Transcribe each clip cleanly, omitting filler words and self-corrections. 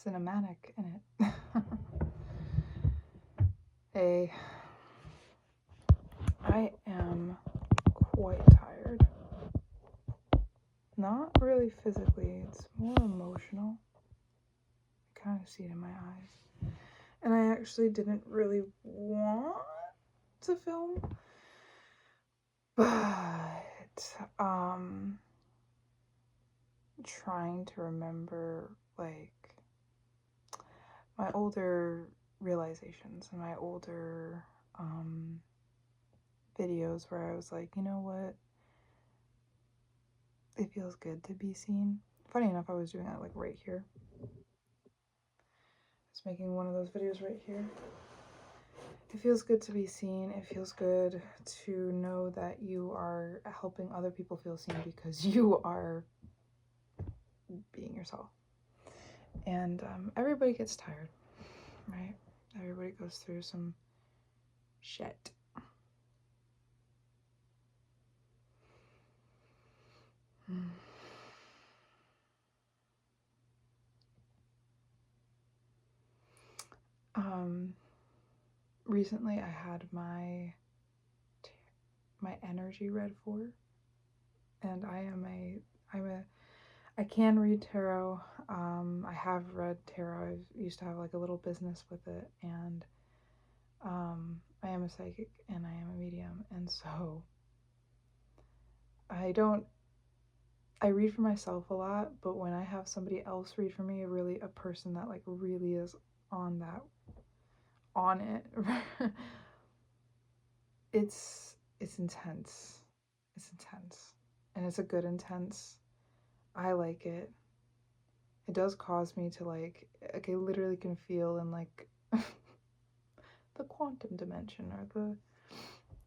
cinematic in it. Hey, I am quite tired. Not really physically, it's more emotional. I kind of see it in my eyes. And I actually didn't really want to film, but trying to remember like my older realizations and my older videos where I was like, you know what, it feels good to be seen. Funny enough, I was doing that like right here. I was making one of those videos right here. It feels good to be seen. It feels good to know that you are helping other people feel seen because you are being yourself. And everybody gets tired, right? Everybody goes through some shit. Recently I had my energy read for, and I can read tarot. I have read tarot. I used to have like a little business with it, and I am a psychic and I am a medium, and so I read for myself a lot, but when I have somebody else read for me, a person that like really is on it, it's intense. It's intense. And it's a good intense. I like it. It does cause me to like I literally can feel in like the quantum dimension or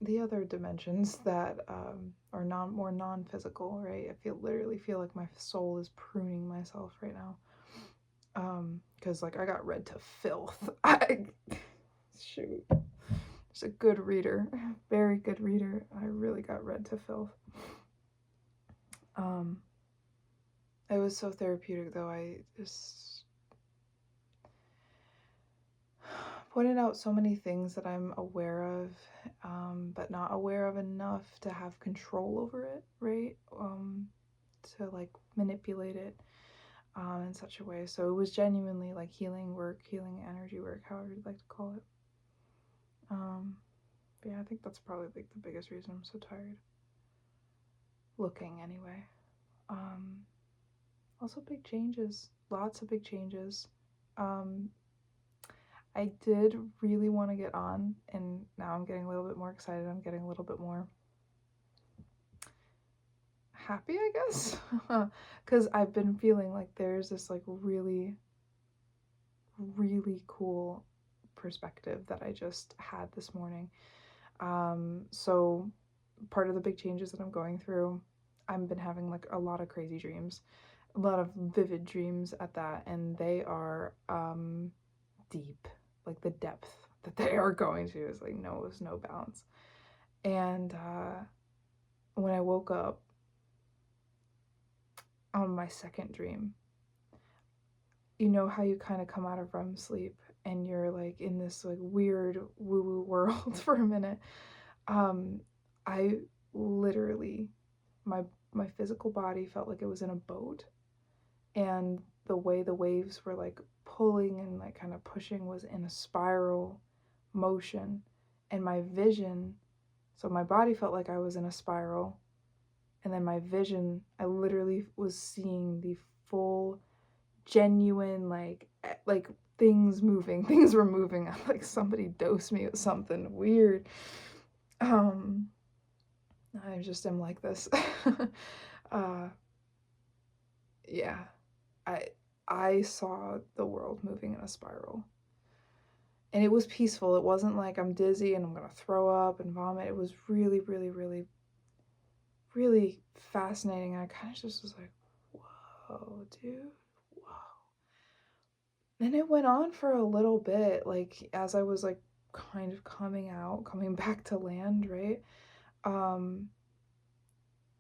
the other dimensions that are more non-physical, right? I literally feel like my soul is pruning myself right now. Because like I got read to filth. Shoot. Just a good reader, very good reader. I really got read to filth. It was so therapeutic though. I just pointed out so many things that I'm aware of, but not aware of enough to have control over it, right? To like manipulate it in such a way. So it was genuinely like healing work, healing energy work, however you'd like to call it. But yeah, I think that's probably like the biggest reason I'm so tired. Looking anyway. Also big changes, lots of big changes. I did really want to get on, and now I'm getting a little bit more excited. I'm getting a little bit more happy, I guess, because I've been feeling like there's this like really, really cool perspective that I just had this morning. So part of the big changes that I'm going through, I've been having like a lot of crazy dreams, a lot of vivid dreams at that, and they are deep. Like the depth that they are going to is like knows no bounds. And when I woke up on my second dream, you know how you kind of come out of REM sleep and you're like in this like weird woo-woo world for a minute. I literally, my physical body felt like it was in a boat, and the way the waves were like pulling and like kind of pushing was in a spiral motion, and my vision, so my body felt like I was in a spiral, and then my vision, I literally was seeing the full genuine like things moving. Things were moving. Like somebody dosed me with something weird. I just am like this. Yeah, I saw the world moving in a spiral, and it was peaceful. It wasn't like I'm dizzy and I'm gonna throw up and vomit. It was really, really, really, really fascinating. I kind of just was like, whoa, dude, whoa. And it went on for a little bit, like as I was like kind of coming back to land, right?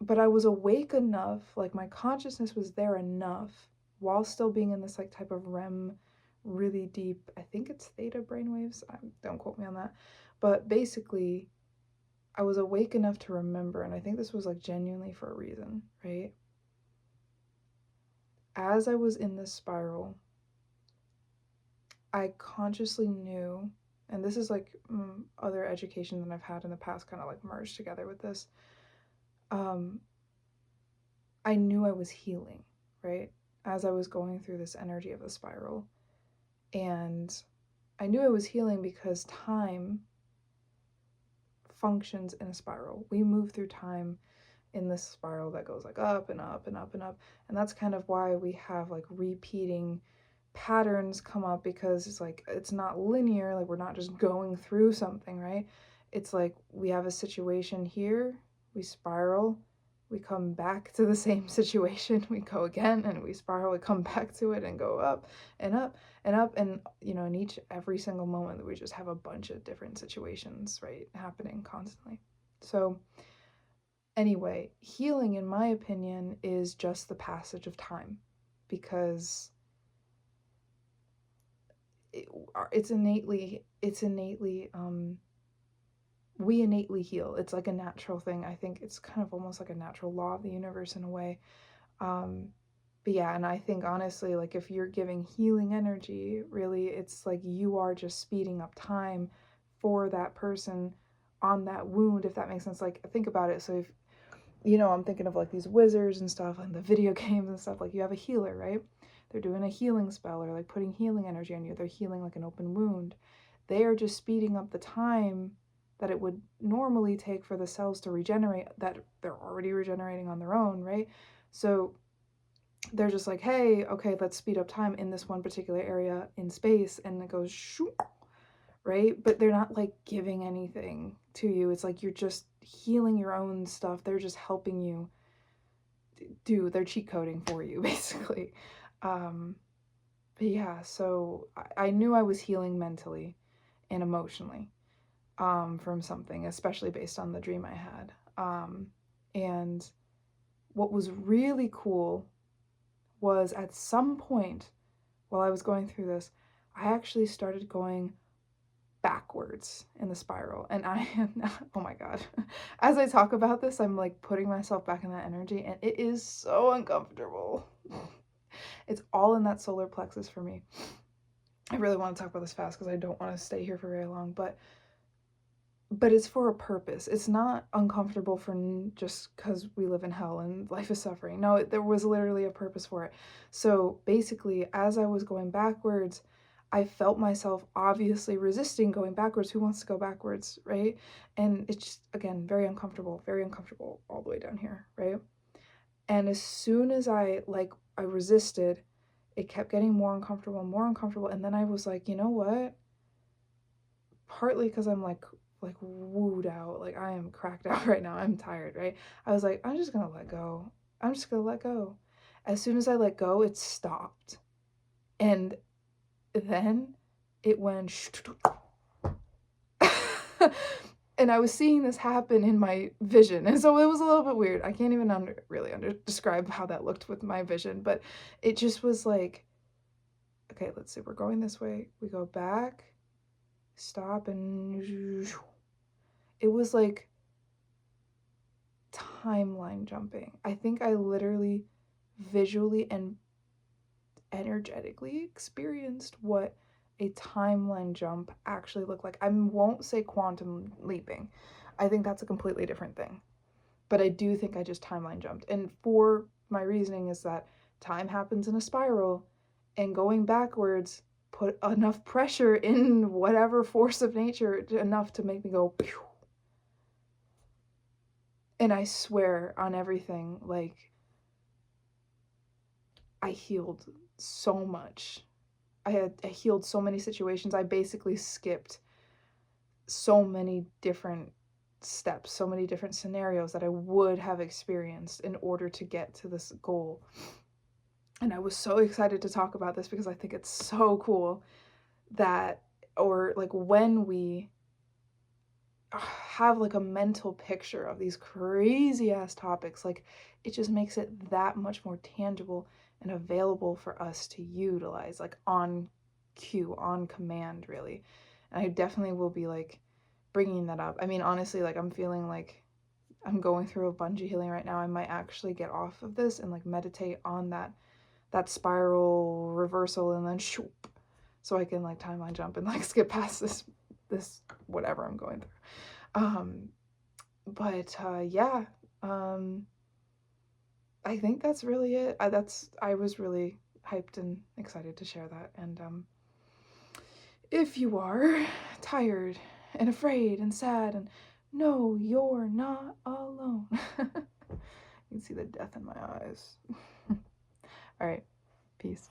But I was awake enough, like my consciousness was there enough while still being in this like type of REM, really deep, I think it's theta brainwaves, don't quote me on that, but basically I was awake enough to remember, and I think this was like genuinely for a reason, right? As I was in this spiral, I consciously knew, and this is like other education that I've had in the past kind of like merged together with this. I knew I was healing, right? As I was going through this energy of the spiral. And I knew I was healing because time functions in a spiral. We move through time in this spiral that goes like up and up and up and up. And that's kind of why we have like repeating patterns come up, because it's like it's not linear, like we're not just going through something, right? It's like we have a situation here, we spiral, we come back to the same situation, we go again and we spiral, we come back to it and go up and up and up, and you know, in every single moment we just have a bunch of different situations, right, happening constantly. So anyway, healing in my opinion is just the passage of time, because it's innately we innately heal. It's like a natural thing. I think it's kind of almost like a natural law of the universe in a way. But yeah, and I think honestly, like if you're giving healing energy, really it's like you are just speeding up time for that person on that wound, if that makes sense. Like think about it. So if I'm thinking of like these wizards and stuff and the video games and stuff, like you have a healer, right? They're doing a healing spell or like putting healing energy on you. They're healing like an open wound. They are just speeding up the time that it would normally take for the cells to regenerate, that they're already regenerating on their own, right? So they're just like, hey, okay, let's speed up time in this one particular area in space, and it goes shoo, right? But they're not like giving anything to you. It's like you're just healing your own stuff. They're just helping you do their cheat coding for you, basically. But yeah, so I knew I was healing mentally and emotionally from something, especially based on the dream I had. And what was really cool was at some point while I was going through this, I actually started going backwards in the spiral. And I am, oh my God, as I talk about this, I'm like putting myself back in that energy, and it is so uncomfortable. It's all in that solar plexus for me. I really want to talk about this fast because I don't want to stay here for very long, but it's for a purpose. It's not uncomfortable for just because we live in hell and life is suffering. No, there was literally a purpose for it. So basically, as I was going backwards, I felt myself obviously resisting going backwards. Who wants to go backwards, right? And it's just, again, very uncomfortable all the way down here, right? And as soon as I resisted, it kept getting more uncomfortable. And then I was like, you know what? Partly because I'm like wooed out, like I am cracked out right now, I'm tired, right? I was like, I'm just gonna let go. As soon as I let go, it stopped. And then it went and I was seeing this happen in my vision, and so it was a little bit weird. I can't even really describe how that looked with my vision, but it just was like, okay, let's see, we're going this way, we go back, stop, and it was like timeline jumping. I think I literally visually and energetically experienced what a timeline jump actually looked like. I won't say quantum leaping. I think that's a completely different thing. But I do think I just timeline jumped. And for my reasoning is that time happens in a spiral, and going backwards put enough pressure in whatever force of nature enough to make me go pew. And I swear on everything, like, I healed so much. I healed so many situations. I basically skipped so many different steps, so many different scenarios that I would have experienced in order to get to this goal. And I was so excited to talk about this because I think it's so cool that, or like when we have like a mental picture of these crazy ass topics. Like, it just makes it that much more tangible and available for us to utilize, like on cue, on command, really. And I definitely will be like bringing that up. I mean, honestly, like I'm feeling like I'm going through a bungee healing right now. I might actually get off of this and like meditate on that spiral reversal and then shoop, so I can like timeline jump and like skip past this whatever I'm going through. But yeah, I think that's really it. I was really hyped and excited to share that. And if you are tired and afraid and sad, and no, you're not alone. You can see the death in my eyes. All right, peace.